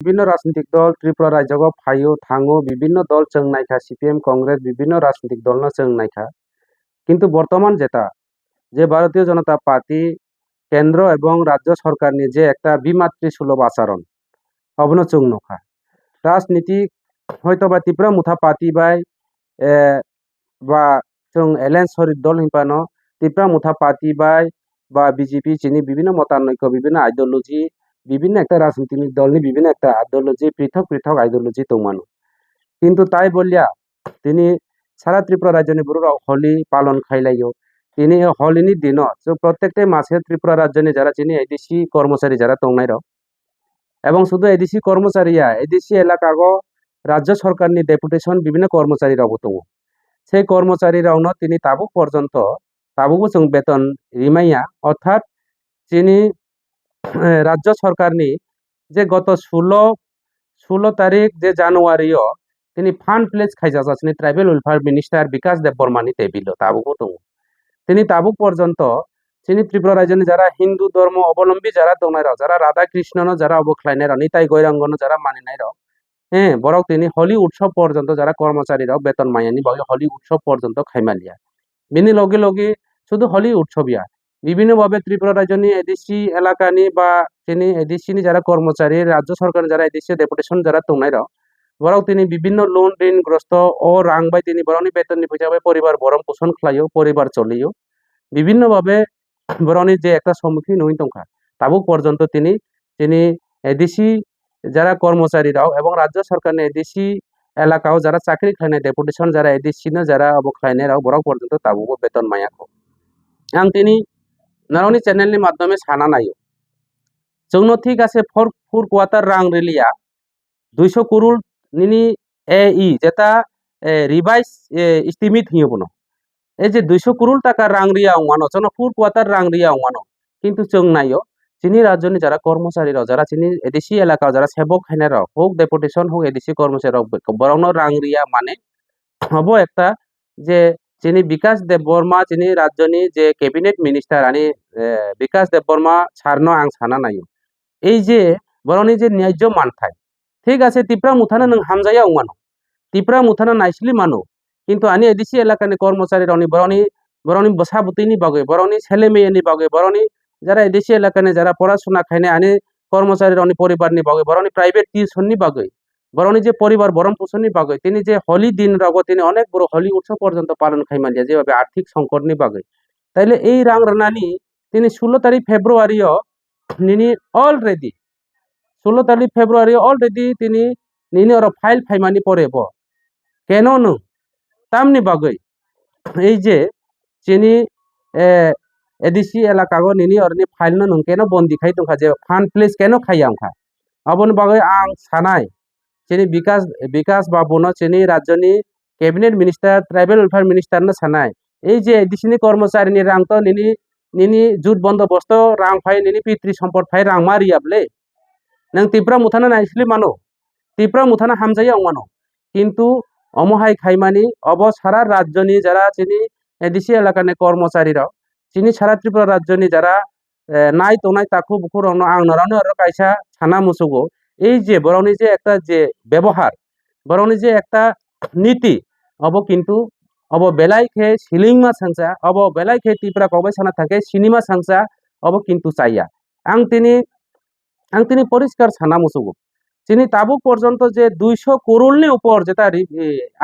বিভিন্ন রাজনৈতিক দল ত্রিপুরা রাজ্য ফাইও থাঙ্গো বিভিন্ন দল চং নাইখা সিপিএম কংগ্রেস বিভিন্ন রাজনৈতিক দল চং নাইখা কিন্তু বর্তমান যেটা যে ভারতীয় জনতা পার্টি কেন্দ্র এবং রাজ্য সরকারনি যে একটা বিমাতৃ সুলভ আচরণ অবনো চং নখা রাজনীতি হয়তো বা ত্রিপুরা মুথা পার্টি বাই বা চং এলায়েন্স হরিত দল হিংপানো ত্রিপুরা মুথা পার্টি বাই বা বিজেপি চিনি বিভিন্ন মতানৈক্য বিভিন্ন আইডিওলজি বিভিন্ন একটা রাজনৈতিক দলনি বিভিন্ন একটা আইডিওলজি পৃথক পৃথক আইডিওলজি দংমানো কিন্তু তাই বলিয়া তিনি সারা ত্রিপুরা রাজ্যনি বড় হোলি পালন খাইলাইও তিনি হোলিনি দিন প্রত্যেকটা মাসে ত্রিপুরা রাজ্যনি যারা চিনি এডিসি কর্মচারী যারা দংনাই এবং শুধু এডিসি কর্মচারীয়া এডিসি এলাকাগো রাজ্য সরকারনি ডেপুটেশন বিভিন্ন কর্মচারীরাও দङ সেই কর্মচারীরাও তিনি তাবুক পর্যন্ত তাবুকও जों বেতন রিমাইয়া অর্থাৎ তিনি রাজ্য সরকারনি যে গত 16 তারিখ যে জানুয়ারিও তিনি ফান্ড প্লেজ খাইজাসাসিনি ট্রাইবেল ওয়েলফেয়ার মিনিস্টার বিকাশ দেববর্মানি টেবিল তাবুকও দङ তিনি তাবুক পর্যন্ত তিনি ত্রিপুরা রাজ্যনি যারা হিন্দু ধর্ম অবলম্বী যারা দংনাই যারা রাধা কৃষ্ণনো যারা অবখ্লাইনাই নিতাই গৈরাঙ্গনো যারা মানিনাই হ্যাঁ বরং তিনি হোলি উৎসব পর্যন্ত যারা কর্মচারীরাও বেতন মাইয়ানি বাকি হোলি উৎসব পর্যন্ত খাইমালিয়া বিনি লগে লগে শুধু হোলি উৎসবিয়া বিভিন্নভাবে ত্রিপুরা রাজ্যনি এডিসি এলাকানি বা তিনি এডিসিনি যারা কর্মচারী রাজ্য সরকার যারা এডিসি ডেপুটেশন যারা দংনাই বরং তিনি বিভিন্ন লোন ঋণগ্রস্ত ও রাং বাই তিনি বরংনি বেতননি পয়সা বাই পরিবার বরং পোষণ খাইও পরিবার চলিও বিভিন্নভাবে বরংনি যে একটা সম্মুখীন হই দংখা তাবুক পর্যন্ত তিনি তিনি এডিসি যারা কর্মচারীরাও এবং রাজ্য সরকারের এডিসি এলাকাও যারা চাকরি খাইনাই ডেপুটেশন যারা এডিসিনো যারা অবখ্লাইনাই বরং পর্যন্ত তাবুকও বেতন মায়াখো आं তিনি নারনি চ্যানেলনি মাধ্যমে সানা নাইও जोंनो ঠিক আছে ফোর কোয়ার্টার রাং রেলিয়া 200 করোड़ নিনি এই যেটা রিভাইস এস্টিমেট হিয়বনো এই যে 200 করোड़ টাকা রাং রিয়া ওয়ানো जोंनो ফোর কোয়ার্টার রাং রিয়া ওয়ানো কিন্তু जों নাইও চিনি রাজ্যনি যারা কর্মচারীরাও যারা চিনি এডিসি এলাকাও যারা সেবক খাইনারাও হোক ডেপুটেশন হোক এডিসি কর্মচারীরাও বরং রাং রিয়া মানে হবো একটা যে যিনি বিকাশ দেববর্মা যিনি রাজ্যনি যে ক্যাবিনেট মিনিস্টার আনি বিকাশ দেববর্মা সারনো आं সানা নাইও এই যে বরংনি যে ন্যায্য মানথাই ঠিক আছে ত্রিপুরা মুথানো নों হামজায়া ওমানো ত্রিপুরা মুথানো নাইসলি মানো কিন্তু আনি এডিসি এলাকানি কর্মচারী রনি বরংনি বসাবুতিনি বাগে বরংনি ছেলে মেয়েনি বাগে বরংনি যারা এডিসি এলাকানি যারা পড়াশোনা খাইনে আনি কর্মচারী রনি পরিবারনি বাগে বরংনি প্রাইভেট টিউশননি বাগে বরংনি যে পরিবার বরং পোষণনি বাগে তিনি যে হোলি দিন রগো তিনি অনেক বড় হোলি উৎসব পর্যন্ত পালন খাইমালিয়া যেভাবে আর্থিক সংকটনি বাগে তাইলে এই রাং রানানি তিনি 16 তারিখ ফেব্রুয়ারিও নিনি অলরেডি 16 তারিখ ফেব্রুয়ারি অলরেডি তিনি নিনি ওর ফাইল ফাইমানি পরে কেন নো তামনি বাগে এই যে চিনি এডিসি এলাকাগো নিনি ওরনি ফাইল নো কেন বন্দি খাই দंखा যে ফান্ড প্লেস কেন খাইয়া আমखा अबन बागै आं सानाय चिनी विकास बाबुनो चिनी राज्यनि cabinet minister tribal welfare minister न सानाय এই যে এডিসিনি কর্মচারীনি রাং তো নিনি জুট বন্দোবস্ত রাং ফাই নিনি পিতৃ সম্পদ ফাই রাং মারিয়াবলে नों ত্রিপুরা মুথানো নাইসলি মানো ত্রিপুরা মুথানো হামজাইয়া মানো কিন্তু অমহাই খাইমানি অব সারা রাজ্যনি যারা চিনি এডিসি এলাকানি কর্মচারীরাও চিনি সারা ত্রিপুরা রাজ্যনি যারা নাই তোনাই তাকু বুকুর आं নরানো আর কাইসা ছানা মুসুগো এই যে বরংনি যে একটা যে ব্যবহার বরংনি যে একটা নীতি অব কিন্তু অব বেলাই খে সিলিংমা সাংসা অব বেলাই খে ত্রিপুরা কবাই সানা থাকে সিনেমা সাংসা অব কিন্তু চাইয়া आं তিনি পরিষ্কার ছানা মুসুগো তিনি তাবুক পর্যন্ত যে 200 করোড়নি উপর যেটা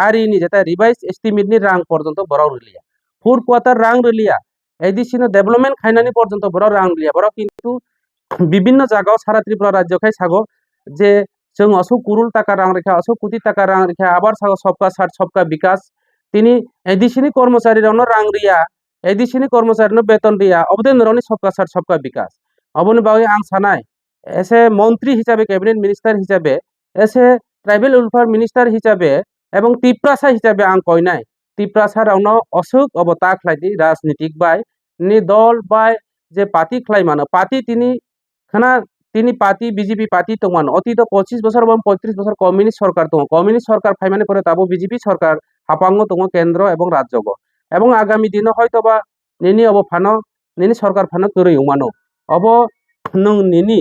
আরিনি যেটা রিভাইস এস্টিমেটনি রাং পর্যন্ত বড় রিলিয়া ফোর কোয়ার্টার রাং রিলিয়া এডিসিনো ডেভেলপমেন্ট খাইনানি পর্যন্ত বড় রাং রিলিয়া বড় কিন্তু বিভিন্ন জায়গাও সারা ত্রিপুরা রাজ্য খাই সাগো যে जों 80 করোড় টাকা রাং রেখা 80 কোটি টাকা রাং রেখা আবার সাগো সবকা সাথ সবকা বিকাশ তিনি এডিসিনি কর্মচারীরানো রাং রিয়া এডিসিনি কর্মচারীনো বেতন রিয়া অবদেন রনি সবকা সাথ সবকা বিকাশ অবনি বাগে आं সানাই এসে মন্ত্রী হিসাবে ক্যাবিনেট মিনিস্টার হিসাবে এসে ট্রাইবেল ওয়েলফেয়ার মিনিস্টার হিসাবে এবং ত্রিপ্রাসা হিসাবে आं কইনাই ত্রিপ্রাসা রাউনো অসুক অবতা খাইদি রাজনীতিক বাই নি দল বাই যে পার্টি খাই মানো পার্টি তিনি খানা তিনি পার্টি বিজেপি পার্টি দंमान অতীত 25 বছর এবং 35 বছর কমিউনিস্ট সরকার দङ কমিউনিস্ট সরকার ফাইমানে পরে তাবো বিজেপি সরকার হাপাঙ্গ দङ কেন্দ্র এবং রাজ্যগ এবং আগামী দিন হয়তোবা নিনি of Fanon Nini Sarkar Fanon তৈরি উমানো অব নং নিনি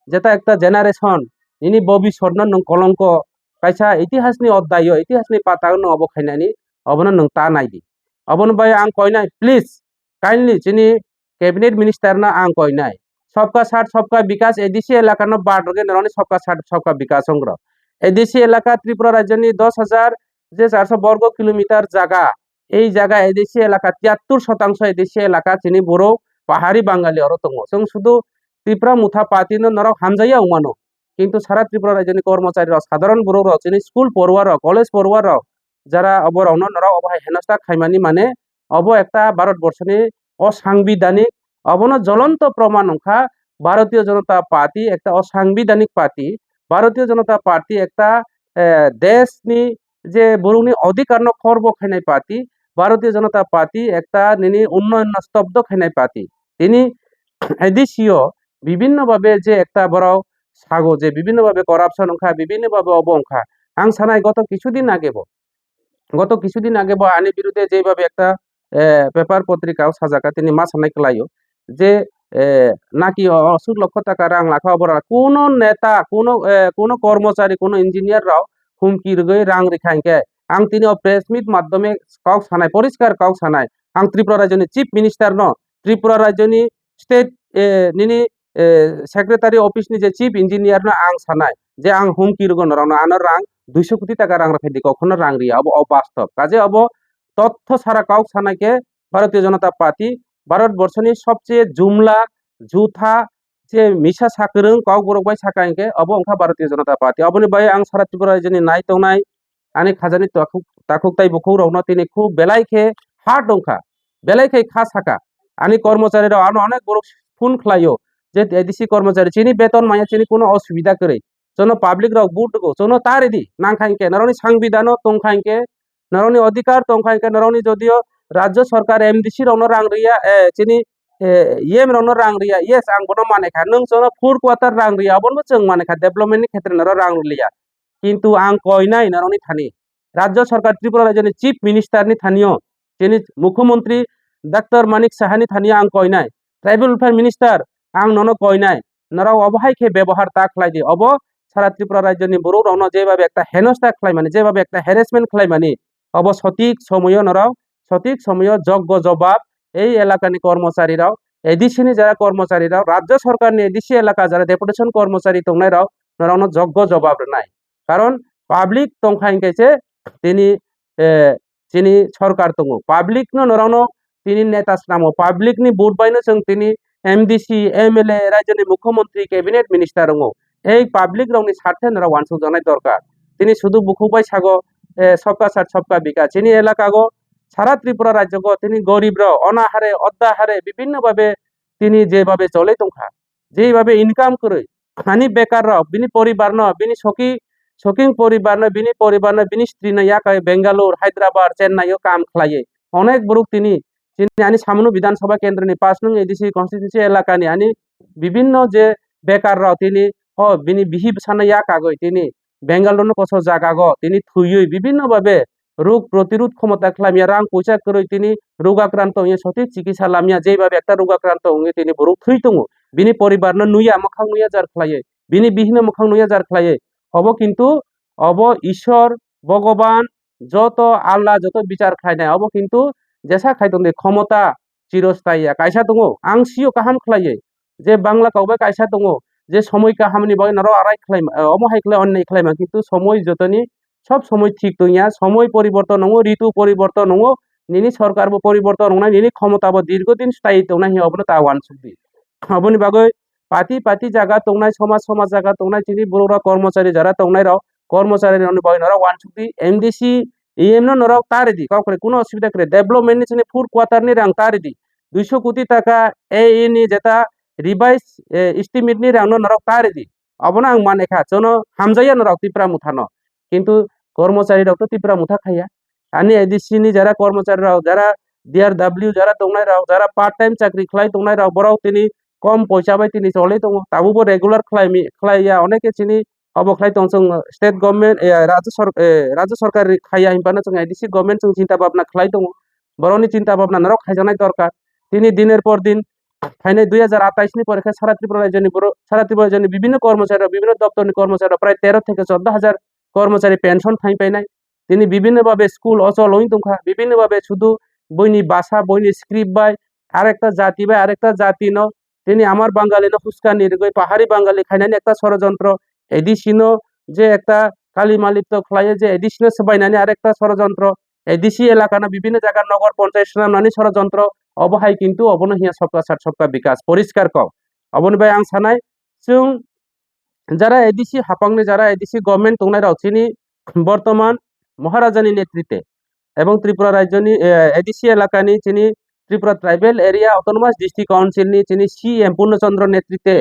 যেটা একটা generation ini bobisodno nung kolongko kaisa itihasni oddayo itihasni patagno obo khainani obono nung ta naidi obono bai ang koinai please kindly chini cabinet minister na ang koinai सबका साथ सबका विकास एदिसी एलाका न बाटोगे नरनी सबका साथ सबका विकास संग्रह एदिसी एलाका त्रिपुरा राज्यनि 10,000 যে 400 বর্গ কিলোমিটার জায়গা এই জায়গা এদেশি এলাকা 73% এদেশি এলাকা চিনি বড় পাহাড়ি বাঙালি অর দङ जों শুধু ত্রিপুরা মুথা পাতিনো নরক হামজাইয়া উমানো কিন্তু সারা ত্রিপুরা রাজ্যনি কর্মচারীরা সাধারণ বড় চিনি স্কুল পড়ুয়ার কলেজ পড়ুয়ার যারা অবর অন্য নরক অবহাই হেনস্থা খাইমানি মানে অব একটা ভারতবর্ষনি অসাংবিধানিক অবন জ্বলন্ত প্রমাণ অংখা ভারতীয় জনতা পার্টি একটা অসাংবিধানিক পার্টি ভারতীয় জনতা পার্টি একটা দেশনি যে বরুনি অধিকার খর্ব খাইনাই পার্টি ভারতীয় জনতা পার্টি একটা নিনি উন্নয়ন স্তব্ধ খাইনাই পার্টি তিনি এদেশীয় বিভিন্নভাবে যে একটা বড় সাগো যে বিভিন্নভাবে করাপশন অংখা বিভিন্নভাবে অবংখা আং সানাই গত কিছুদিন আগে আইনি বিরুদ্ধে যেভাবে একটা পেপার পত্রিকাও সাজাকা তিনি মা সানাই খেলাইও যে নাকি 80 লক্ষ টাকা রাং লাখা অবরা কোন নেতা কোন কর্মচারী কোন ইঞ্জিনিয়ার রাও হুমকি রগৈ রাং রেখাইকে আং তিনি প্রেস মিট মাধ্যমে কাউ সানাই পরিষ্কার কাউ সানাই আং ত্রিপুরা রাজ্যনি চিফ মিনিস্টার ন ত্রিপুরা রাজ্যনি স্টেট নিনি সেক্রেটারি অফিসনি যে চিফ ইঞ্জিনিয়ার না আং সানাই যে আং হুমকি রগন রাং আনার রাং 200 কোটি টাকা রাং রাখাই দি কখনো রাং রিয়া অবাস্তব কাজে তথ্য সারা কাউ সানাইকে ভারতীয় জনতা পার্টি ভারতবর্ষনি সবচেয়ে জুমলা জুথা যে মিশা সাকরং কাউ বরকবাই সাকাইকে অংখা ভারতীয় জনতা পার্টি অবনি বাই আং সারা ত্রিপুরা রাজ্যনি নাই তংনাই আনি খাজানি তাকুকতাই বখৌ রওনা তিনি খুব বেলাইখে হাট অংখা বেলাইখে খা সাকা আনি কর্মচারীরা আনো অনেক বড় ফোন খ্লাইও যে এদিসি কর্মচারী চিনি বেতন মাইয়া চিনি কোনো অসুবিধা করে জন্য পাবলিক রাও বুট গো জন্য তার এদি নাংখাইকে নরনি সংবিধান তংখাইকে নরনি অধিকার তংখাইকে নরনি যদিও রাজ্য সরকার এমডিসি রওনা রাং রিয়া চিনি ইয়েম রওনা রাং রিয়া ইয়েস আং বনো মানেখা নং জন্য ফুর কোয়ার্টার রাং রিয়া বনবো जों मानेखा डेभलपमेन्टनि क्षेत्र नर रां लिया কিন্তু আং কইনাই নরনি থানি রাজ্য সরকার ত্রিপুরা রাজ্যনি চিফ মিনিস্টারনি থানিও যিনি মুখ্যমন্ত্রী ডাক্তার মানিক সাহানি থানিয়া আং কইনাই ট্রাইবেল ওয়েলফেয়ার মিনিস্টার আং নন কইনাই নরাও অবহাইকে ব্যবহার তা খাইদি অব সারা ত্রিপুরা রাজ্যনি বড় রওনা যেভাবে একটা হেনস্থা খাই মানে যেভাবে একটা হ্যারাসমেন্ট খাই মানে অব সঠিক সময় নরাও সঠিক সময় যোগ্য জবাব এই এলাকানি কর্মচারীরাও এডিসিনি যারা কর্মচারীরাও রাজ্য সরকারনি এডিসি এলাকা যারা ডেপুটেশন কর্মচারী তংনাইরাও নরাও যোগ্য জবাব নাই কারণ পাবলিক তংখাইকেছে তিনি যিনি সরকার দङ পাবলিক নরাও তিনি নেতা নামো পাবলিক নি ভোট বাইনো जों তিনি এমডিসি এমএলএ রাজ্যনি মুখ্যমন্ত্রী ক্যাবিনেট মিনিস্টার দङ এই পাবলিক রাওনি স্বার্থে নরা ওয়ানসু জানাই দরকার তিনি শুধু বুকুবাই সাগো সবকা সাথ সবকা বিকাশ যিনি এলাকা গো সারা ত্রিপুরা রাজ্য গো তিনি গরিব রাও অনাহারে অদ্যাহারে বিভিন্নভাবে তিনি যেভাবে চলে তংখা যেভাবে ইনকাম করে আনি বেকার রাও বিনি পরিবার ন বিনি শকিং পরিবার ন বিনি পরিবার ন বিনি স্ত্রী ন ইয়াকাই বেঙ্গালুর হায়দ্রাবাদ চেন্নাইও কাম খালায়ে অনেক বড় তিনি আনি সামনু বিধানসভা কেন্দ্রনি 5 নং এডিসি কনস্টিটিউন্সি এলাকানি আনি বিভিন্ন যে বেকার রাও তিনি বিনি বিহিব সানা ইয়াকাগৈ তিনি বেঙ্গালুর কস জায়গা গো তিনি থুইই বিভিন্নভাবে রোগ প্রতিরোধ ক্ষমতা খালামিয়া রাং পয়সা করে তিনি রোগাক্রান্ত হয়ে সঠিক চিকিৎসা লামিয়া যেভাবে একটা রোগাক্রান্ত হয়ে তিনি বড় থুই দङ বিনি পরিবার নুইয়া মোখাং নুইয়া যার খালায়ে বিনি বিহীন মোখাং নুইয়া যার খালায়ে হব কিন্তু অব ঈশ্বর ভগবান যত আল্লাহ যত বিচার খাইনাই অব কিন্তু যেসা খাইদং ক্ষমতা চিরস্থায়ী কাইসা দङ আং সিও কাহাম খালায়ে যে বাংলা কাউবে কাইসা দङ যে সময় কাহামনি বয় নর আড়াই খালাইমা অমহাই খালাই অন্যায় খালাইমা কিন্তু সময় যতনি সব সময় ঠিক দইয়া সময় পরিবর্তন নङ ঋতু পরিবর্তন নङ নিনি সরকার পরিবর্তন নङ নিনি ক্ষমতা দীর্ঘদিন স্থায়ী দংনাই অবন তা ওয়ান সুবি অবনি বাগৈ পাতি জায়গা দংনাই সমাজ জায়গা দংনাই তিনি বড় কর্মচারী যারা দংনাই রাও কর্মচারী বয় নরা ওয়ান সুবি এমডিসি ইএম নরাও তারেদি কাউকে কোনো অসুবিধা করে ডেভেলপমেন্টনি চিনি ফুর কোয়ার্টারনি রাং তারেদি 200 কোটি টাকা এনি যেটা রিভাইজ এস্টিমেটনি রাং নরাও তারেদি অবনা আং মানেখা জন হামজাইয়া নরাও ত্রিপুরা মুথানো কিন্তু কর্মচারীরাও তো ত্রিপুরা মুথা খাইয়া আনি এডিসিনি যারা কর্মচারীরাও যারা ডিআরডব্লিউ যারা দংনাই রাও যারা পার্ট টাইম চাকরি খাই দংনাই রাও বড়াও তিনি কম পয়সা বাই তিনি চলে দङ তাবুবো রেগুলার খাইয়া অনেকে চিনি অব খাই দङ जों स्टेट गभर्नमेंट राज्य सरकार खाइया हिंपानो जों एडिसि गभर्नमेंट जों चिंता भाबना खाइ दङ बरनि चिंता भाबना नराव खाइजानाय दरकार তিনি দিনের পর দিন फाइनाय 2028 नि परीक्षा सारा त्रिपुरा राज्योनि विभिन्न कर्मचारी विभिन्न दप्तरनि कर्मचारी प्राय 13 থেকে 14,000 कर्मचारी पेन्सन थांफैनाय दिनै विभिन्न भाबे स्कुल अचलयै दंखा विभिन्न भाबे शुधु बयनि भाषा बयनि स्क्रिप्ट बाय आरेकटा जाति बाय आरेकटा जाति न दिनै आमार बांगाली न हुस्कानि रगै पाहाड़ी बांगाली खायनानि एकटा षড়যন্ত্র एडिसिनो जे एकटा कालिमालिप्त खलायो जे एडिसिनो सबायनानि आरेकटा षড়যন্ত্র एडिसि एलाकाना विभिन्न जायगा नगर पঞ্চায়েত नामनानि षড়যন্ত্র अबहाय किन्तु अबनो हिया सबका साथ सबका विकास परिष्कार कव अबन बाय आं सानाय जों যারা এডিসি হাপাংনি যারা এডিসি গভর্নমেন্ট তংনাই রাউচিনি বর্তমান মহারাজানি নেতৃত্বে এবং ত্রিপুরা রাজ্যনি এডিসি এলাকানি চিনি Tripura tribal area autonomous district কাউন্সিলনি চিনি সিএম পূর্ণচন্দ্র নেতৃত্বে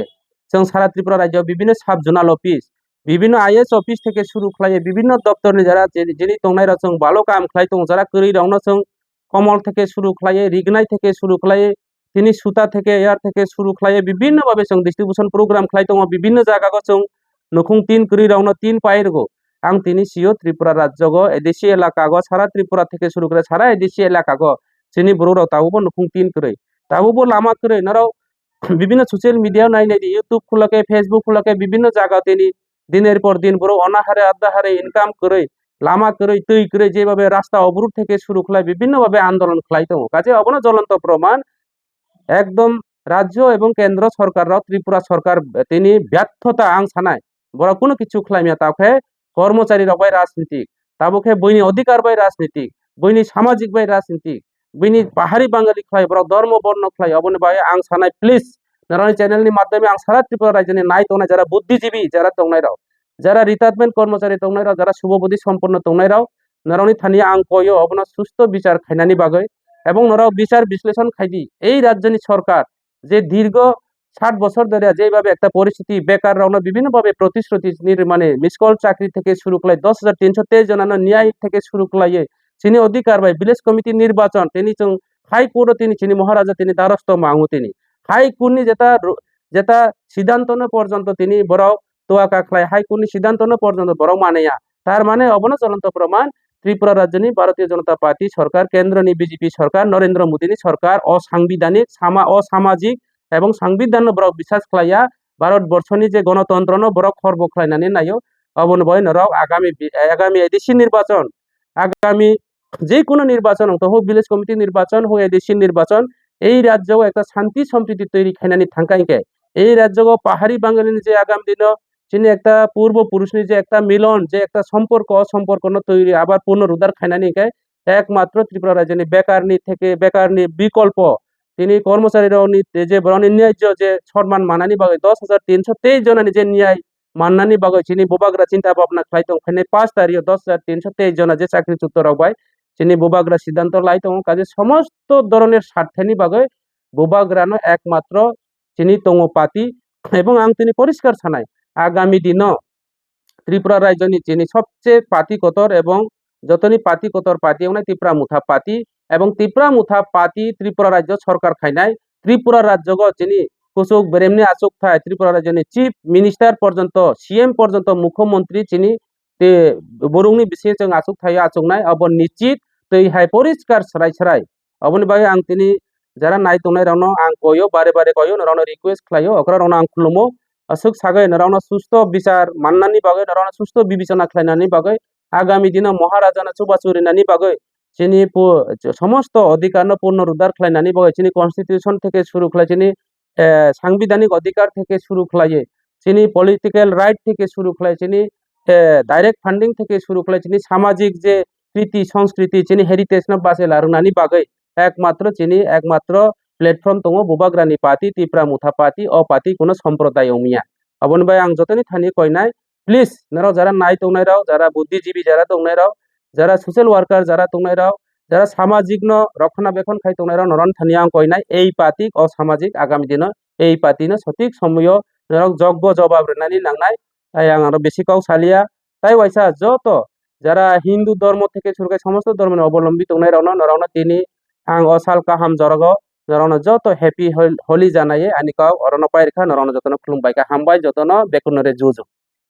जों সারা ত্রিপুরা রাজ্য বিভিন্ন সাব জোনাল অফিস বিভিন্ন আইএস অফিস থেকে শুরু খালায় বিভিন্ন দপ্তরনি যারা যিনি তংনাই রাও जों ভালো কাম খালাই দं যারা করি রাউনো जों কমল থেকে শুরু খালায় রিগনাই থেকে শুরু খালায় তিনি সুতা থেকে এয়ার থেকে শুরু খালায় বিভিন্ন ভাবে जों ডিস্ট্রিবিউশন প্রোগ্রাম খালাই दं বিভিন্ন জায়গাগো जों নখুং তিন করি রাউনো তিন পাইরগো आं तिनी सियो त्रिपुरा राज्यगो एडिसि एलाकागो सारा त्रिपुरा থেকে শুরু করে সারা এডিসি এলাকাগো চিনি বড়রাও তাবো নখুং তিন করে তাবো লামা করে নরাও বিভিন্ন সোশ্যাল মিডিয়া নাই নাই ইউটিউব খুলকে ফেসবুক খুলকে বিভিন্ন জায়গা তিনি দিনের পর দিন বড় অনাহারে আদাহারে ইনকাম করে লামা করে তৈ করে যেভাবে রাস্তা অবরোধ থেকে শুরু খোলায় বিভিন্নভাবে আন্দোলন খোলাই দं কাজে অবনো জ্বলন্ত প্রমাণ একদম রাজ্য এবং কেন্দ্র সরকাররাও ত্রিপুরা সরকার তিনি ব্যর্থতা আং সানায় বড় কোনো কিছু খলাইমিয়া তাকে কর্মচারী রবাই রাজনীতিক তাবকে বইনি অধিকার বাই রাজনীতিক বইনি সামাজিক বাই রাজনীতিক বইনি পাহাড়ি বাঙালি খলাই বড় ধর্ম বর্ণ খলাই অবনে বাই আং সানায় প্লিজ নারায়ণ চ্যানেলनि মাধ্যমে আং সারা ত্রিপুরা রাজ্যनि नाय तंनाय যারা বুদ্ধিজীবী যারা তংনাই রাও যারা রিটায়ারমেন্ট কর্মচারী তংনাই রাও যারা শুভবুদ্ধি সম্পন্ন তংনাই রাও নারায়ণनि থানিয়া আং কयो অবনা সুস্থ বিচার খাইনানি বাগৈ এবং নরাও বিচার বিশ্লেষণ খাইদি এই রাজ্যनि সরকার যে দীর্ঘ 60 বছর ধরে যেভাবে একটা পরিস্থিতি বেকার রাউনা বিভিন্নভাবে প্রতিশ্রুতি মানে মিসকল চাকরি থেকে শুরু করে 10,323 জনানো ন্যায় থেকে শুরু করে চিনি অধিকার বাই ভিলেজ কমিটি নির্বাচন তিনি হাইকোর্ট তিনি চিনি মহারাজা তিনি দ্বারস্থ মাঙ্গু তিনি হাইকোর্টনি যেটা সিদ্ধান্ত পর্যন্ত তিনি বড় তোয়াকা খায় হাইকোর্টনি সিদ্ধান্ত পর্যন্ত বড় মানেয়া তার মানে অবন চলন্ত প্রমাণ ত্রিপুরা রাজ্যনি ভারতীয় জনতা পার্টি সরকার কেন্দ্রনি বিজেপি সরকার নরেন্দ্র মোদীনি সরকার অসাংবিধানিক অসামাজিক এবং সংবিধান বড় বিশ্বাস খালাইয়া ভারতবর্ষনি যে গণতন্ত্র বড় খর্ব খালাইনানি নাইও অবন বয় নরাও আগামী এডিসি নির্বাচন আগামী যে কোনো নির্বাচন হোক ভিলেজ কমিটি নির্বাচন হোক এডিসি নির্বাচন এই রাজ্য একটা শান্তি সম্প্রীতি তৈরি খাইনানি থাঙ্কাইকে এই রাজ্য পাহাড়ি বাঙালি যে আগামী দিন চিনি একটা পূর্বপুরুষনি যে একটা মিলন যে একটা সম্পর্ক অসম্পর্ক তৈরি আবার পুনরুদ্ধার খাইনানিকে একমাত্র ত্রিপুরা রাজ্যনি বেকারনি বিকল্প তিনি কর্মচারীরাও যে ন্যায্য যে সম্মান মানানি বাগৈ 10,323 জনানি যে ন্যায় মাননানি বাগৈ চিনি বুবাগ্রা চিন্তা ভাবনা খাই দं খাইনে 5 তারিখ 10,323 জনা যে চাকরিচ্যুত রাওবাই চিনি বুবাগ্রা সিদ্ধান্ত লাই দं কাজে সমস্ত ধরনের স্বার্থেনি বাগৈ বুবাগ্রানো একমাত্র চিনি তং পাতি এবং আং তিনি পরিষ্কার সানাই আগামী দিন ত্রিপুরা রাজ্যনি চিনি সবচেয়ে পাতিকতর এবং যতনি পাতিকতর পাতি এমন ত্রিপুরা মুথা পাতি এবং ত্রিপুরা মুথা পাতি ত্রিপুরা রাজ্য সরকার খাইনাই ত্রিপুরা রাজ্য চিনি কুসুক বেরেমনি আসুক থায় ত্রিপুরা রাজ্যনি চিফ মিনিস্টার পর্যন্ত সিএম পর্যন্ত মুখ্যমন্ত্রী চিনি বরুংনি বিশেষ जों আসুক থায় আসুকনাই অব নিশ্চিত তৈ হাই পরিষ্কার সারাই অবনি বাই আং তিনি যারা নাই তংনাই রাউনো আং কयो বারে বারে কयो নরাউনো রিকোয়েস্ট খালাयो অকরা রাউনো আং খুলুমो असुक सागै नराउनो सुस्थ विचार माननानि बागै नराउनो सुस्थ विवेचना खालायनानि बागै आगामी दिन महाराजानो चुबाचुरिनानि बागै चिनि समस्त अधिकार पुनरुद्धार खालायनानि बागै चिनि कन्स्टिटिउशन থেকে শুরু খালায় চিনি সাংবিধানিক অধিকার থেকে শুরু খালায় চিনি পলিটিক্যাল রাইট থেকে শুরু খালায় চিনি ডাইরেক্ট ফান্ডিং থেকে শুরু খালায় চিনি সামাজিক যে কৃতি সংস্কৃতি চিনি হেরিটেজ না বাসে লারুনাनि बागै একমাত্র প্ল্যাটফর্ম दङ बुबाग्रानि पार्टी ত্রিপুরা মুথা पार्टी अ पार्टी কোনো সম্প্রদায় অমিয়া অবন ভাই আং যতনি থানি কইনাই প্লিজ নরাও যারা নাই তংনাই রাও যারা বুদ্ধিজীবী যারা তংনাই রাও যারা সোশ্যাল ওয়ার্কার যারা তংনাই রাও যারা সামাজিক রক্ষণাবেক্ষণ খাই তংনাই রাও নরন থানি আং কইনাই এই পার্টি অসামাজিক আগামী দিন এই পার্টি সঠিক সময় নরাও যোগ্য জবাব রেনানি নাংনাই তাই আং আরো বেশি কাউ সালিয়া তাই ওয়াইসা যত যারা হিন্দু ধর্ম থেকে শুরু করে সমস্ত ধর্মের অবলম্বী তংনাই রাও নরাউনো তিনি आं असाल काहाम जरग नराउनो जत हेपी होली जानाये आनिकाव अरनो पाइरखा नराउनो जतनो खुलुमबायका हामबाय जतनो बेकुनरे जुजु